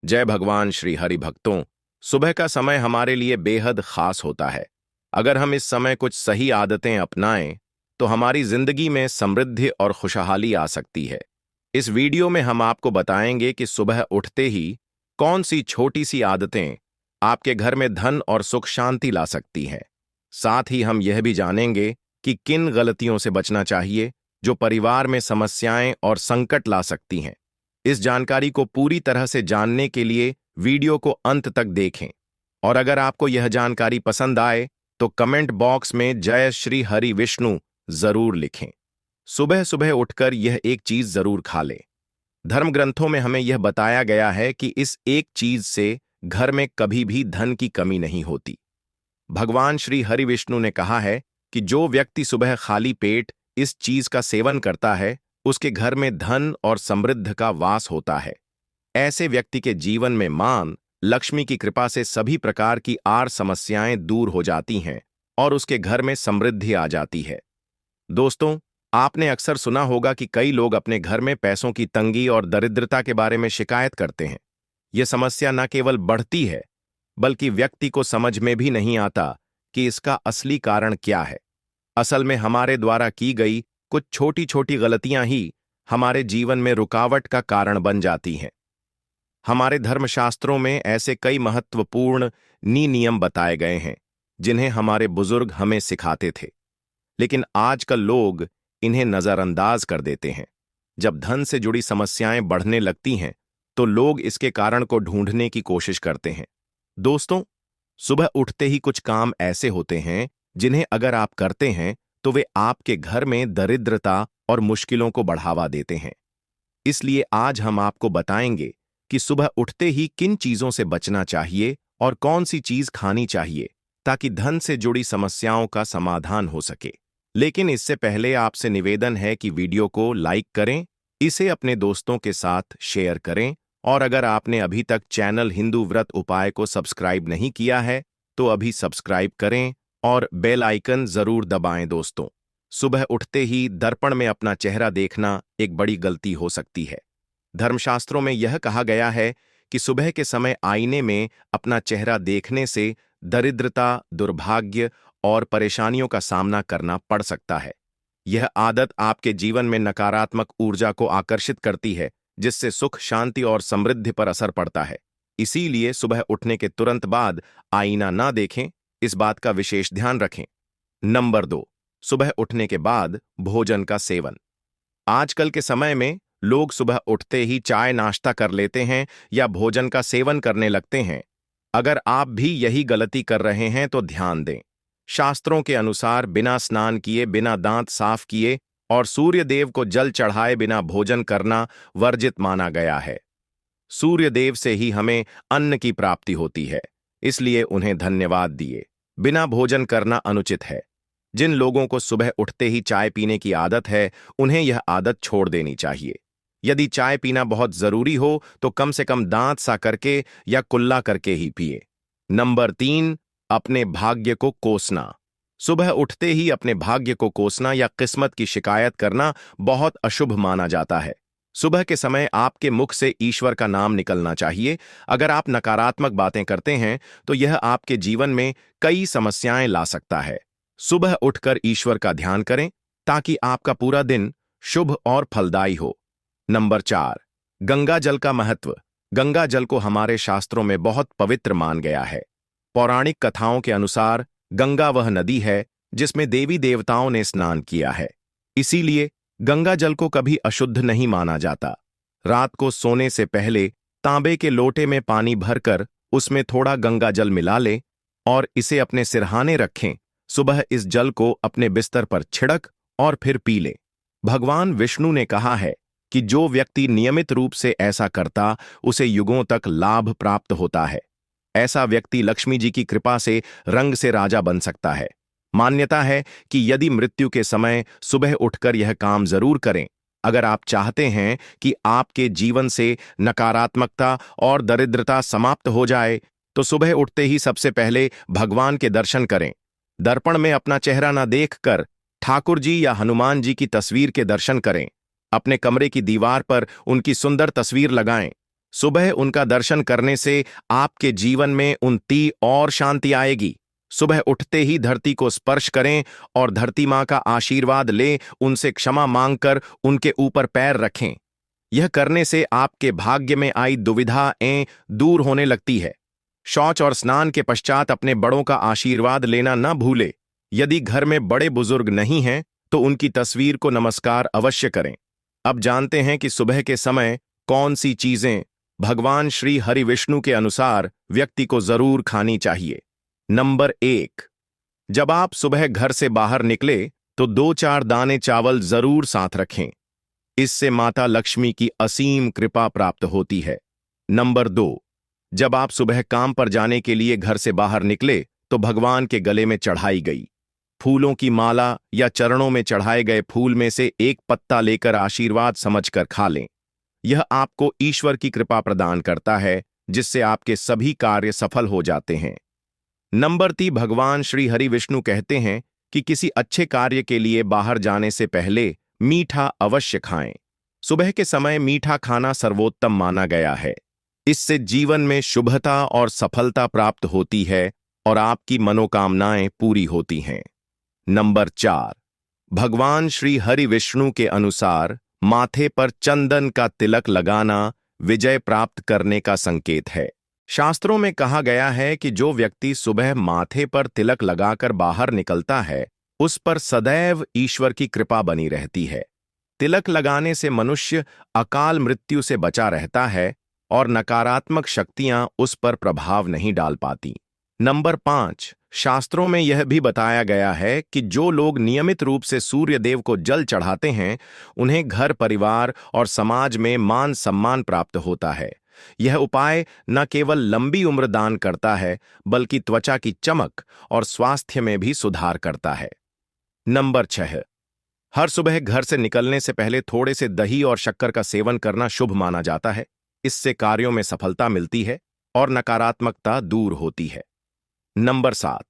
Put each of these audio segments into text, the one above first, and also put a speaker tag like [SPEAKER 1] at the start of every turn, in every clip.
[SPEAKER 1] जय भगवान श्री हरि भक्तों। सुबह का समय हमारे लिए बेहद खास होता है। अगर हम इस समय कुछ सही आदतें अपनाएं तो हमारी जिंदगी में समृद्धि और खुशहाली आ सकती है। इस वीडियो में हम आपको बताएंगे कि सुबह उठते ही कौन सी छोटी सी आदतें आपके घर में धन और सुख शांति ला सकती हैं। साथ ही हम यह भी जानेंगे कि किन गलतियों से बचना चाहिए जो परिवार में समस्याएं और संकट ला सकती हैं। इस जानकारी को पूरी तरह से जानने के लिए वीडियो को अंत तक देखें। और अगर आपको यह जानकारी पसंद आए तो कमेंट बॉक्स में जय श्री हरि विष्णु जरूर लिखें। सुबह सुबह उठकर यह एक चीज जरूर खा लें। धर्म ग्रंथों में हमें यह बताया गया है कि इस एक चीज से घर में कभी भी धन की कमी नहीं होती। भगवान श्री हरि विष्णु ने कहा है कि जो व्यक्ति सुबह खाली पेट इस चीज का सेवन करता है उसके घर में धन और समृद्धि का वास होता है। ऐसे व्यक्ति के जीवन में मान लक्ष्मी की कृपा से सभी प्रकार की आर समस्याएं दूर हो जाती हैं और उसके घर में समृद्धि आ जाती है। दोस्तों, आपने अक्सर सुना होगा कि कई लोग अपने घर में पैसों की तंगी और दरिद्रता के बारे में शिकायत करते हैं। यह समस्या न केवल बढ़ती है बल्कि व्यक्ति को समझ में भी नहीं आता कि इसका असली कारण क्या है। असल में हमारे द्वारा की गई कुछ छोटी छोटी गलतियां ही हमारे जीवन में रुकावट का कारण बन जाती हैं। हमारे धर्मशास्त्रों में ऐसे कई महत्वपूर्ण नियम बताए गए हैं जिन्हें हमारे बुजुर्ग हमें सिखाते थे, लेकिन आजकल लोग इन्हें नजरअंदाज कर देते हैं। जब धन से जुड़ी समस्याएं बढ़ने लगती हैं तो लोग इसके कारण को ढूंढने की कोशिश करते हैं। दोस्तों, सुबह उठते ही कुछ काम ऐसे होते हैं जिन्हें अगर आप करते हैं तो वे आपके घर में दरिद्रता और मुश्किलों को बढ़ावा देते हैं। इसलिए आज हम आपको बताएंगे कि सुबह उठते ही किन चीजों से बचना चाहिए और कौन सी चीज खानी चाहिए ताकि धन से जुड़ी समस्याओं का समाधान हो सके। लेकिन इससे पहले आपसे निवेदन है कि वीडियो को लाइक करें, इसे अपने दोस्तों के साथ शेयर करें और अगर आपने अभी तक चैनल हिंदू व्रत उपाय को सब्सक्राइब नहीं किया है तो अभी सब्सक्राइब करें और बेल आइकन जरूर दबाएं। दोस्तों, सुबह उठते ही दर्पण में अपना चेहरा देखना एक बड़ी गलती हो सकती है। धर्मशास्त्रों में यह कहा गया है कि सुबह के समय आईने में अपना चेहरा देखने से दरिद्रता, दुर्भाग्य और परेशानियों का सामना करना पड़ सकता है। यह आदत आपके जीवन में नकारात्मक ऊर्जा को आकर्षित करती है जिससे सुख, शांति और समृद्धि पर असर पड़ता है। इसीलिए सुबह उठने के तुरंत बाद आईना ना देखें, इस बात का विशेष ध्यान रखें। नंबर 2, सुबह उठने के बाद भोजन का सेवन। आजकल के समय में लोग सुबह उठते ही चाय नाश्ता कर लेते हैं या भोजन का सेवन करने लगते हैं। अगर आप भी यही गलती कर रहे हैं तो ध्यान दें। शास्त्रों के अनुसार बिना स्नान किए, बिना दांत साफ किए और सूर्य देव को जल चढ़ाए बिना भोजन करना वर्जित माना गया है। सूर्य देव से ही हमें अन्न की प्राप्ति होती है, इसलिए उन्हें धन्यवाद दिए बिना भोजन करना अनुचित है। जिन लोगों को सुबह उठते ही चाय पीने की आदत है उन्हें यह आदत छोड़ देनी चाहिए। यदि चाय पीना बहुत जरूरी हो तो कम से कम दांत सा करके या कुल्ला करके ही पिए। नंबर 3, अपने भाग्य को कोसना। सुबह उठते ही अपने भाग्य को कोसना या किस्मत की शिकायत करना बहुत अशुभ माना जाता है। सुबह के समय आपके मुख से ईश्वर का नाम निकलना चाहिए। अगर आप नकारात्मक बातें करते हैं तो यह आपके जीवन में कई समस्याएं ला सकता है। सुबह उठकर ईश्वर का ध्यान करें ताकि आपका पूरा दिन शुभ और फलदायी हो। नंबर 4, गंगा जल का महत्व। गंगा जल को हमारे शास्त्रों में बहुत पवित्र मान गया है। पौराणिक कथाओं के अनुसार गंगा वह नदी है जिसमें देवी देवताओं ने स्नान किया है। इसीलिए गंगा जल को कभी अशुद्ध नहीं माना जाता। रात को सोने से पहले तांबे के लोटे में पानी भरकर उसमें थोड़ा गंगा जल मिला लें और इसे अपने सिरहाने रखें। सुबह इस जल को अपने बिस्तर पर छिड़क और फिर पी लें। भगवान विष्णु ने कहा है कि जो व्यक्ति नियमित रूप से ऐसा करता उसे युगों तक लाभ प्राप्त होता है। ऐसा व्यक्ति लक्ष्मी जी की कृपा से रंग से राजा बन सकता है। मान्यता है कि यदि मृत्यु के समय सुबह उठकर यह काम जरूर करें। अगर आप चाहते हैं कि आपके जीवन से नकारात्मकता और दरिद्रता समाप्त हो जाए तो सुबह उठते ही सबसे पहले भगवान के दर्शन करें। दर्पण में अपना चेहरा न देखकर ठाकुर जी या हनुमान जी की तस्वीर के दर्शन करें। अपने कमरे की दीवार पर उनकी सुंदर तस्वीर लगाएं। सुबह उनका दर्शन करने से आपके जीवन में उन्नति और शांति आएगी। सुबह उठते ही धरती को स्पर्श करें और धरती माँ का आशीर्वाद लें, उनसे क्षमा मांगकर उनके ऊपर पैर रखें। यह करने से आपके भाग्य में आई दुविधाएं दूर होने लगती है। शौच और स्नान के पश्चात अपने बड़ों का आशीर्वाद लेना न भूले। यदि घर में बड़े बुजुर्ग नहीं हैं तो उनकी तस्वीर को नमस्कार अवश्य करें। अब जानते हैं कि सुबह के समय कौन सी चीजें भगवान श्री हरि विष्णु के अनुसार व्यक्ति को जरूर खानी चाहिए। नंबर 1, जब आप सुबह घर से बाहर निकले तो 2-4 दाने चावल जरूर साथ रखें। इससे माता लक्ष्मी की असीम कृपा प्राप्त होती है। नंबर 2, जब आप सुबह काम पर जाने के लिए घर से बाहर निकले तो भगवान के गले में चढ़ाई गई फूलों की माला या चरणों में चढ़ाए गए फूल में से एक पत्ता लेकर आशीर्वाद समझकर खा लें। यह आपको ईश्वर की कृपा प्रदान करता है, जिससे आपके सभी कार्य सफल हो जाते हैं। नंबर 3, भगवान श्री हरि विष्णु कहते हैं कि किसी अच्छे कार्य के लिए बाहर जाने से पहले मीठा अवश्य खाएं। सुबह के समय मीठा खाना सर्वोत्तम माना गया है। इससे जीवन में शुभता और सफलता प्राप्त होती है और आपकी मनोकामनाएं पूरी होती हैं। नंबर 4, भगवान श्री हरि विष्णु के अनुसार माथे पर चंदन का तिलक लगाना विजय प्राप्त करने का संकेत है। शास्त्रों में कहा गया है कि जो व्यक्ति सुबह माथे पर तिलक लगाकर बाहर निकलता है उस पर सदैव ईश्वर की कृपा बनी रहती है। तिलक लगाने से मनुष्य अकाल मृत्यु से बचा रहता है और नकारात्मक शक्तियां उस पर प्रभाव नहीं डाल पाती। नंबर 5, शास्त्रों में यह भी बताया गया है कि जो लोग नियमित रूप से सूर्य देव को जल चढ़ाते हैं उन्हें घर परिवार और समाज में मान सम्मान प्राप्त होता है। यह उपाय न केवल लंबी उम्र दान करता है बल्कि त्वचा की चमक और स्वास्थ्य में भी सुधार करता है। नंबर 6, हर सुबह घर से निकलने से पहले थोड़े से दही और शक्कर का सेवन करना शुभ माना जाता है। इससे कार्यों में सफलता मिलती है और नकारात्मकता दूर होती है। नंबर 7,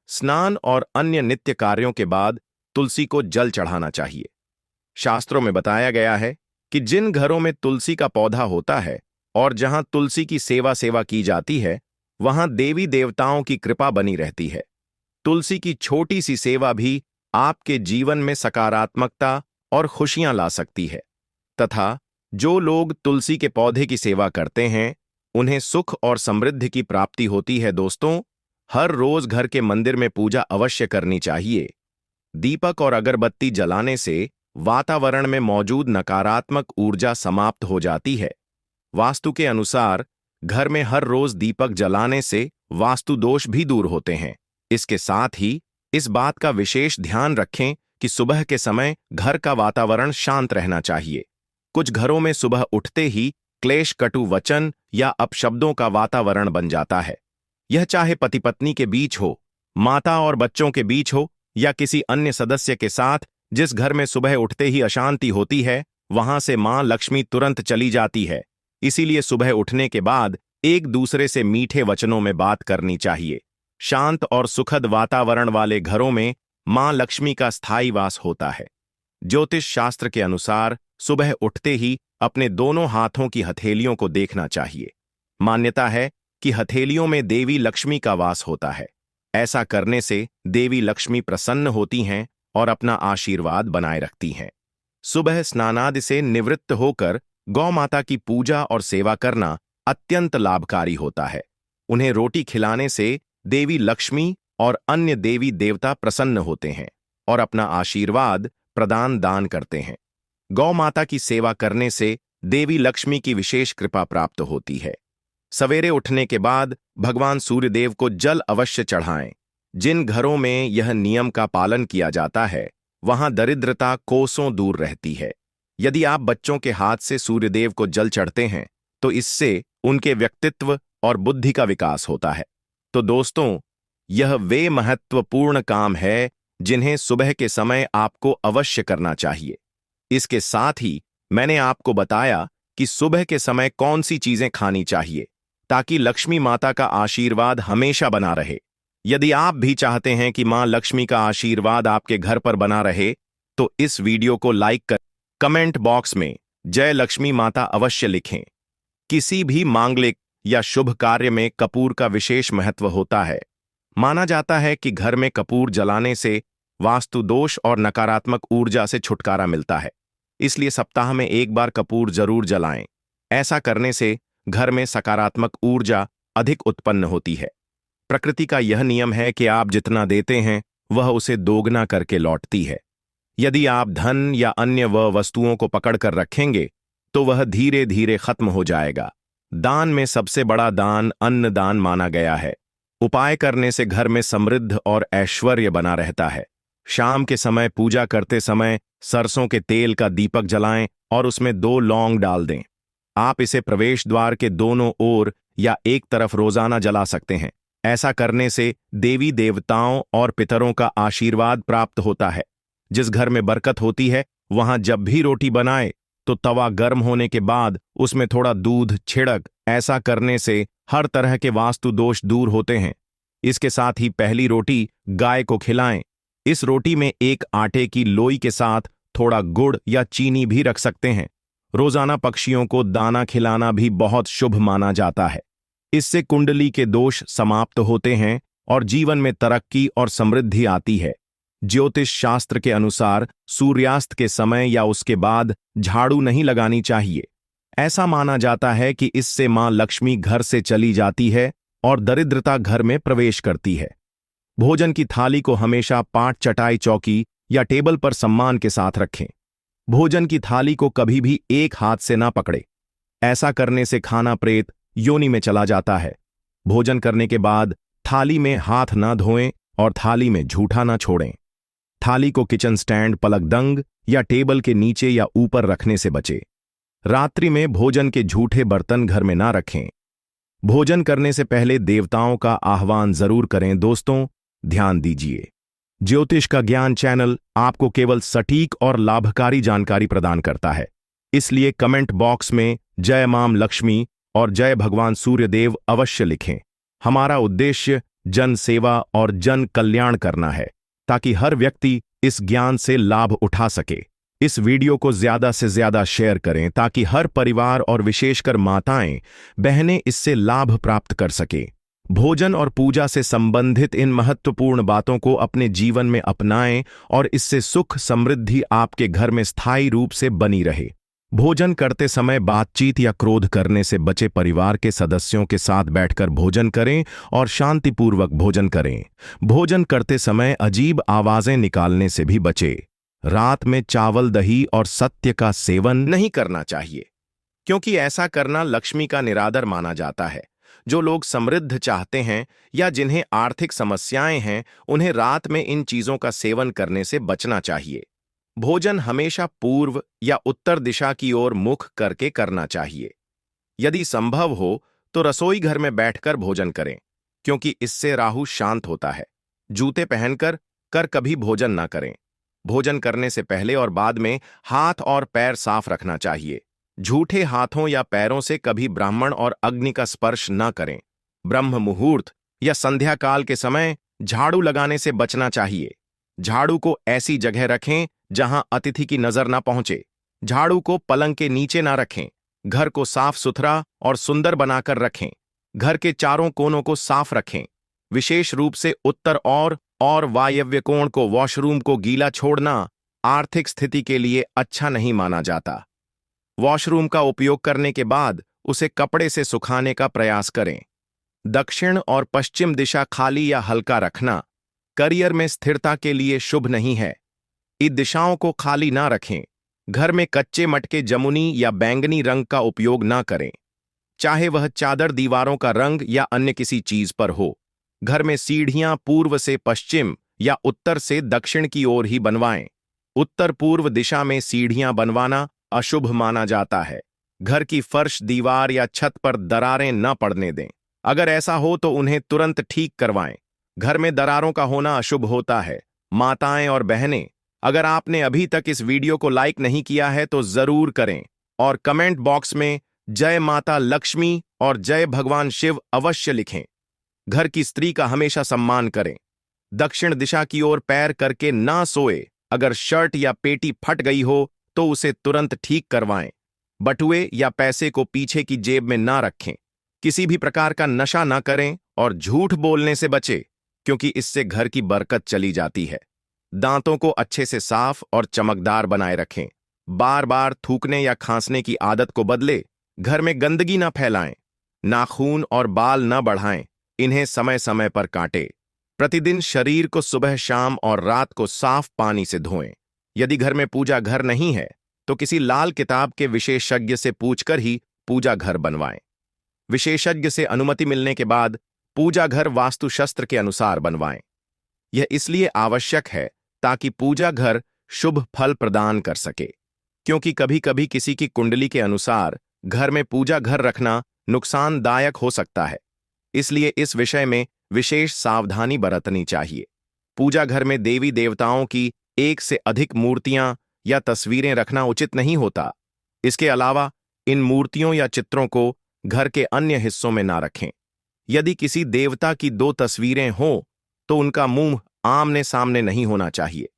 [SPEAKER 1] स्नान और अन्य नित्य कार्यों के बाद तुलसी को जल चढ़ाना चाहिए। शास्त्रों में बताया गया है कि जिन घरों में तुलसी का पौधा होता है और जहां तुलसी की सेवा की जाती है वहां देवी देवताओं की कृपा बनी रहती है। तुलसी की छोटी सी सेवा भी आपके जीवन में सकारात्मकता और खुशियां ला सकती है तथा जो लोग तुलसी के पौधे की सेवा करते हैं उन्हें सुख और समृद्धि की प्राप्ति होती है। दोस्तों, हर रोज घर के मंदिर में पूजा अवश्य करनी चाहिए। दीपक और अगरबत्ती जलाने से वातावरण में मौजूद नकारात्मक ऊर्जा समाप्त हो जाती है। वास्तु के अनुसार घर में हर रोज दीपक जलाने से वास्तु दोष भी दूर होते हैं। इसके साथ ही इस बात का विशेष ध्यान रखें कि सुबह के समय घर का वातावरण शांत रहना चाहिए। कुछ घरों में सुबह उठते ही क्लेश, कटु वचन या अपशब्दों का वातावरण बन जाता है। यह चाहे पति पत्नी के बीच हो, माता और बच्चों के बीच हो या किसी अन्य सदस्य के साथ। जिस घर में सुबह उठते ही अशांति होती है वहां से मां लक्ष्मी तुरंत चली जाती है। इसीलिए सुबह उठने के बाद एक दूसरे से मीठे वचनों में बात करनी चाहिए। शांत और सुखद वातावरण वाले घरों में मां लक्ष्मी का स्थायी वास होता है। ज्योतिष शास्त्र के अनुसार सुबह उठते ही अपने दोनों हाथों की हथेलियों को देखना चाहिए। मान्यता है कि हथेलियों में देवी लक्ष्मी का वास होता है। ऐसा करने से देवी लक्ष्मी प्रसन्न होती हैं और अपना आशीर्वाद बनाए रखती हैं। सुबह स्नानादि से निवृत्त होकर गौ माता की पूजा और सेवा करना अत्यंत लाभकारी होता है। उन्हें रोटी खिलाने से देवी लक्ष्मी और अन्य देवी देवता प्रसन्न होते हैं और अपना आशीर्वाद प्रदान दान करते हैं। गौ माता की सेवा करने से देवी लक्ष्मी की विशेष कृपा प्राप्त होती है। सवेरे उठने के बाद भगवान सूर्यदेव को जल अवश्य चढ़ाएं। जिन घरों में यह नियम का पालन किया जाता है वहां दरिद्रता कोसों दूर रहती है। यदि आप बच्चों के हाथ से सूर्यदेव को जल चढ़ते हैं तो इससे उनके व्यक्तित्व और बुद्धि का विकास होता है। तो दोस्तों, यह वे महत्वपूर्ण काम है जिन्हें सुबह के समय आपको अवश्य करना चाहिए। इसके साथ ही मैंने आपको बताया कि सुबह के समय कौन सी चीजें खानी चाहिए ताकि लक्ष्मी माता का आशीर्वाद हमेशा बना रहे। यदि आप भी चाहते हैं कि मां लक्ष्मी का आशीर्वाद आपके घर पर बना रहे तो इस वीडियो को लाइक कर कमेंट बॉक्स में जय लक्ष्मी माता अवश्य लिखें। किसी भी मांगलिक या शुभ कार्य में कपूर का विशेष महत्व होता है। माना जाता है कि घर में कपूर जलाने से वास्तु दोष और नकारात्मक ऊर्जा से छुटकारा मिलता है। इसलिए सप्ताह में एक बार कपूर जरूर जलाएं। ऐसा करने से घर में सकारात्मक ऊर्जा अधिक उत्पन्न होती है। प्रकृति का यह नियम है कि आप जितना देते हैं वह उसे दोगुना करके लौटती है। यदि आप धन या अन्य वस्तुओं को पकड़कर रखेंगे तो वह धीरे धीरे खत्म हो जाएगा। दान में सबसे बड़ा दान अन्न दान माना गया है। उपाय करने से घर में समृद्ध और ऐश्वर्य बना रहता है। शाम के समय पूजा करते समय सरसों के तेल का दीपक जलाएं और उसमें 2 लौंग डाल दें। आप इसे प्रवेश द्वार के दोनों ओर या एक तरफ रोजाना जला सकते हैं। ऐसा करने से देवी देवताओं और पितरों का आशीर्वाद प्राप्त होता है। जिस घर में बरकत होती है वहां जब भी रोटी बनाए तो तवा गर्म होने के बाद उसमें थोड़ा दूध छिड़क। ऐसा करने से हर तरह के वास्तु दोष दूर होते हैं। इसके साथ ही पहली रोटी गाय को खिलाएं। इस रोटी में एक आटे की लोई के साथ थोड़ा गुड़ या चीनी भी रख सकते हैं। रोजाना पक्षियों को दाना खिलाना भी बहुत शुभ माना जाता है। इससे कुंडली के दोष समाप्त होते हैं और जीवन में तरक्की और समृद्धि आती है। ज्योतिष शास्त्र के अनुसार सूर्यास्त के समय या उसके बाद झाड़ू नहीं लगानी चाहिए। ऐसा माना जाता है कि इससे मां लक्ष्मी घर से चली जाती है और दरिद्रता घर में प्रवेश करती है। भोजन की थाली को हमेशा पाट चटाई चौकी या टेबल पर सम्मान के साथ रखें। भोजन की थाली को कभी भी एक हाथ से ना पकड़े। ऐसा करने से खाना प्रेत योनि में चला जाता है। भोजन करने के बाद थाली में हाथ ना धोएं और थाली में झूठा ना छोड़ें। थाली को किचन स्टैंड, पलकदंग या टेबल के नीचे या ऊपर रखने से बचे। रात्रि में भोजन के झूठे बर्तन घर में ना रखें। भोजन करने से पहले देवताओं का आह्वान जरूर करें। दोस्तों, ध्यान दीजिए, ज्योतिष का ज्ञान चैनल आपको केवल सटीक और लाभकारी जानकारी प्रदान करता है। इसलिए कमेंट बॉक्स में जय मां लक्ष्मी और जय भगवान सूर्यदेव अवश्य लिखें। हमारा उद्देश्य जन सेवा और जन कल्याण करना है, ताकि हर व्यक्ति इस ज्ञान से लाभ उठा सके। इस वीडियो को ज्यादा से ज्यादा शेयर करें ताकि हर परिवार और विशेषकर माताएं बहनें इससे लाभ प्राप्त कर सके। भोजन और पूजा से संबंधित इन महत्वपूर्ण बातों को अपने जीवन में अपनाएं और इससे सुख समृद्धि आपके घर में स्थायी रूप से बनी रहे। भोजन करते समय बातचीत या क्रोध करने से बचे। परिवार के सदस्यों के साथ बैठकर भोजन करें और शांतिपूर्वक भोजन करें। भोजन करते समय अजीब आवाजें निकालने से भी बचे। रात में चावल, दही और सत्य का सेवन नहीं करना चाहिए, क्योंकि ऐसा करना लक्ष्मी का निरादर माना जाता है। जो लोग समृद्ध चाहते हैं या जिन्हें आर्थिक समस्याएं हैं, उन्हें रात में इन चीजों का सेवन करने से बचना चाहिए। भोजन हमेशा पूर्व या उत्तर दिशा की ओर मुख करके करना चाहिए। यदि संभव हो तो रसोई घर में बैठकर भोजन करें, क्योंकि इससे राहु शांत होता है। जूते पहनकर कभी भोजन ना करें। भोजन करने से पहले और बाद में हाथ और पैर साफ रखना चाहिए। झूठे हाथों या पैरों से कभी ब्राह्मण और अग्नि का स्पर्श न करें। ब्रह्म मुहूर्त या संध्या काल के समय झाड़ू लगाने से बचना चाहिए। झाड़ू को ऐसी जगह रखें जहां अतिथि की नजर ना पहुंचे। झाड़ू को पलंग के नीचे ना रखें। घर को साफ सुथरा और सुंदर बनाकर रखें। घर के चारों कोनों को साफ रखें। विशेष रूप से उत्तर और वायव्य कोण को, वॉशरूम को गीला छोड़ना आर्थिक स्थिति के लिए अच्छा नहीं माना जाता। वॉशरूम का उपयोग करने के बाद उसे कपड़े से सुखाने का प्रयास करें। दक्षिण और पश्चिम दिशा खाली या हल्का रखना करियर में स्थिरता के लिए शुभ नहीं है। इन दिशाओं को खाली ना रखें। घर में कच्चे मटके, जमुनी या बैंगनी रंग का उपयोग ना करें, चाहे वह चादर, दीवारों का रंग या अन्य किसी चीज पर हो। घर में सीढ़ियां पूर्व से पश्चिम या उत्तर से दक्षिण की ओर ही बनवाएं। उत्तर पूर्व दिशा में सीढ़ियां बनवाना अशुभ माना जाता है। घर की फर्श, दीवार या छत पर दरारें न पड़ने दें। अगर ऐसा हो तो उन्हें तुरंत ठीक करवाएं। घर में दरारों का होना अशुभ होता है। माताएं और बहनें, अगर आपने अभी तक इस वीडियो को लाइक नहीं किया है तो जरूर करें और कमेंट बॉक्स में जय माता लक्ष्मी और जय भगवान शिव अवश्य लिखें। घर की स्त्री का हमेशा सम्मान करें। दक्षिण दिशा की ओर पैर करके ना सोए। अगर शर्ट या पेटी फट गई हो तो उसे तुरंत ठीक करवाएं। बटुए या पैसे को पीछे की जेब में ना रखें। किसी भी प्रकार का नशा ना करें और झूठ बोलने से बचें, क्योंकि इससे घर की बरकत चली जाती है। दांतों को अच्छे से साफ और चमकदार बनाए रखें। बार बार थूकने या खांसने की आदत को बदले। घर में गंदगी ना फैलाएं। नाखून और बाल न बढ़ाएं, इन्हें समय समय पर काटें। प्रतिदिन शरीर को सुबह शाम और रात को साफ पानी से धोएं। यदि घर में पूजा घर नहीं है तो किसी लाल किताब के विशेषज्ञ से पूछकर ही पूजा घर बनवाएं। विशेषज्ञ से अनुमति मिलने के बाद पूजा घर वास्तुशास्त्र के अनुसार बनवाएं। यह इसलिए आवश्यक है ताकि पूजा घर शुभ फल प्रदान कर सके, क्योंकि कभी कभी किसी की कुंडली के अनुसार घर में पूजा घर रखना नुकसानदायक हो सकता है। इसलिए इस विषय में विशेष सावधानी बरतनी चाहिए। पूजा घर में देवी देवताओं की एक से अधिक मूर्तियां या तस्वीरें रखना उचित नहीं होता। इसके अलावा इन मूर्तियों या चित्रों को घर के अन्य हिस्सों में ना रखें। यदि किसी देवता की 2 तस्वीरें हों तो उनका मुंह आमने सामने नहीं होना चाहिए।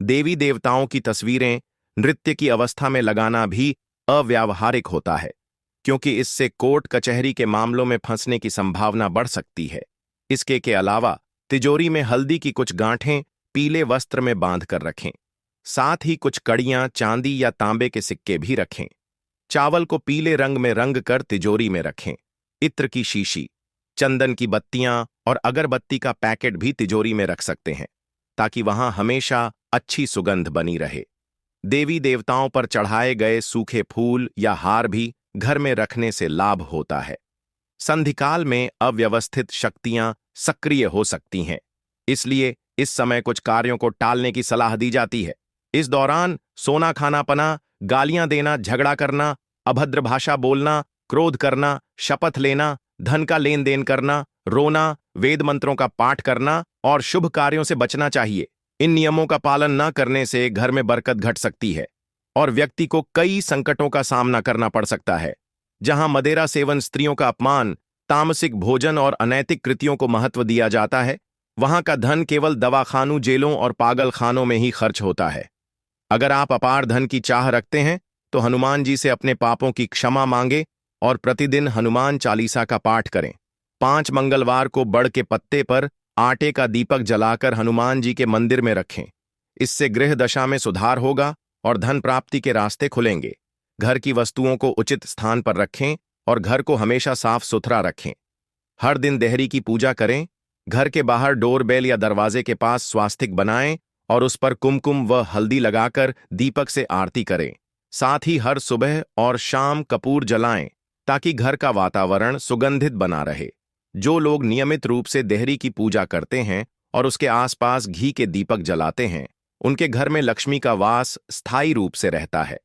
[SPEAKER 1] देवी देवताओं की तस्वीरें नृत्य की अवस्था में लगाना भी अव्यावहारिक होता है, क्योंकि इससे कोर्ट कचहरी के मामलों में फंसने की संभावना बढ़ सकती है। इसके के अलावा तिजोरी में हल्दी की कुछ गांठें पीले वस्त्र में बांध कर रखें। साथ ही कुछ कड़ियां चांदी या तांबे के सिक्के भी रखें। चावल को पीले रंग में रंग कर तिजोरी में रखें। इत्र की शीशी, चंदन की बत्तियां और अगरबत्ती का पैकेट भी तिजोरी में रख सकते हैं, ताकि वहां हमेशा अच्छी सुगंध बनी रहे। देवी देवताओं पर चढ़ाए गए सूखे फूल या हार भी घर में रखने से लाभ होता है। संधिकाल में अव्यवस्थित शक्तियां सक्रिय हो सकती हैं, इसलिए इस समय कुछ कार्यों को टालने की सलाह दी जाती है। इस दौरान सोना खाना पना, गालियां देना, झगड़ा करना, अभद्र भाषा बोलना, क्रोध करना, शपथ लेना, धन का लेन देन करना, रोना, वेद मंत्रों का पाठ करना और शुभ कार्यों से बचना चाहिए। इन नियमों का पालन न करने से घर में बरकत घट सकती है और व्यक्ति को कई संकटों का सामना करना पड़ सकता है। जहां मदिरा सेवन, स्त्रियों का अपमान, तामसिक भोजन और अनैतिक कृतियों को महत्व दिया जाता है, वहां का धन केवल दवाखानों, जेलों और पागल खानों में ही खर्च होता है। अगर आप अपार धन की चाह रखते हैं तो हनुमान जी से अपने पापों की क्षमा मांगे और प्रतिदिन हनुमान चालीसा का पाठ करें। 5 मंगलवार को बड़ के पत्ते पर आटे का दीपक जलाकर हनुमान जी के मंदिर में रखें। इससे गृह दशा में सुधार होगा और धन प्राप्ति के रास्ते खुलेंगे। घर की वस्तुओं को उचित स्थान पर रखें और घर को हमेशा साफ सुथरा रखें। हर दिन देहरी की पूजा करें। घर के बाहर डोरबेल या दरवाजे के पास स्वास्तिक बनाएं और उस पर कुमकुम व हल्दी लगाकर दीपक से आरती करें। साथ ही हर सुबह और शाम कपूर जलाएं ताकि घर का वातावरण सुगंधित बना रहे। जो लोग नियमित रूप से देहरी की पूजा करते हैं और उसके आसपास घी के दीपक जलाते हैं, उनके घर में लक्ष्मी का वास स्थायी रूप से रहता है।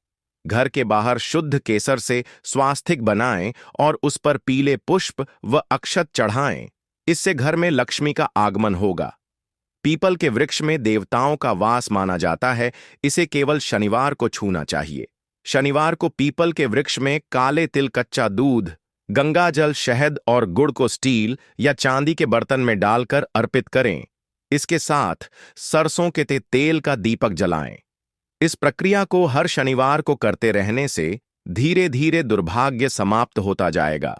[SPEAKER 1] घर के बाहर शुद्ध केसर से स्वास्तिक बनाएं और उस पर पीले पुष्प व अक्षत चढ़ाएं। इससे घर में लक्ष्मी का आगमन होगा। पीपल के वृक्ष में देवताओं का वास माना जाता है। इसे केवल शनिवार को छूना चाहिए। शनिवार को पीपल के वृक्ष में काले तिल, कच्चा दूध, गंगा जल, शहद और गुड़ को स्टील या चांदी के बर्तन में डालकर अर्पित करें। इसके साथ सरसों के तेल का दीपक जलाएं। इस प्रक्रिया को हर शनिवार को करते रहने से धीरे धीरे दुर्भाग्य समाप्त होता जाएगा।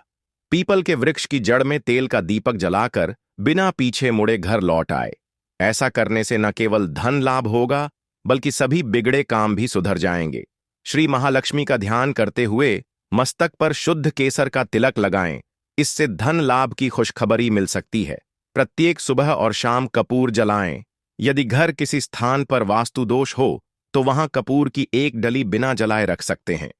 [SPEAKER 1] पीपल के वृक्ष की जड़ में तेल का दीपक जलाकर बिना पीछे मुड़े घर लौट आए। ऐसा करने से न केवल धन लाभ होगा, बल्कि सभी बिगड़े काम भी सुधर जाएंगे। श्री महालक्ष्मी का ध्यान करते हुए मस्तक पर शुद्ध केसर का तिलक लगाएं। इससे धन लाभ की खुशखबरी मिल सकती है। प्रत्येक सुबह और शाम कपूर जलाएं। यदि घर किसी स्थान पर वास्तु दोष हो तो वहां कपूर की एक डली बिना जलाए रख सकते हैं।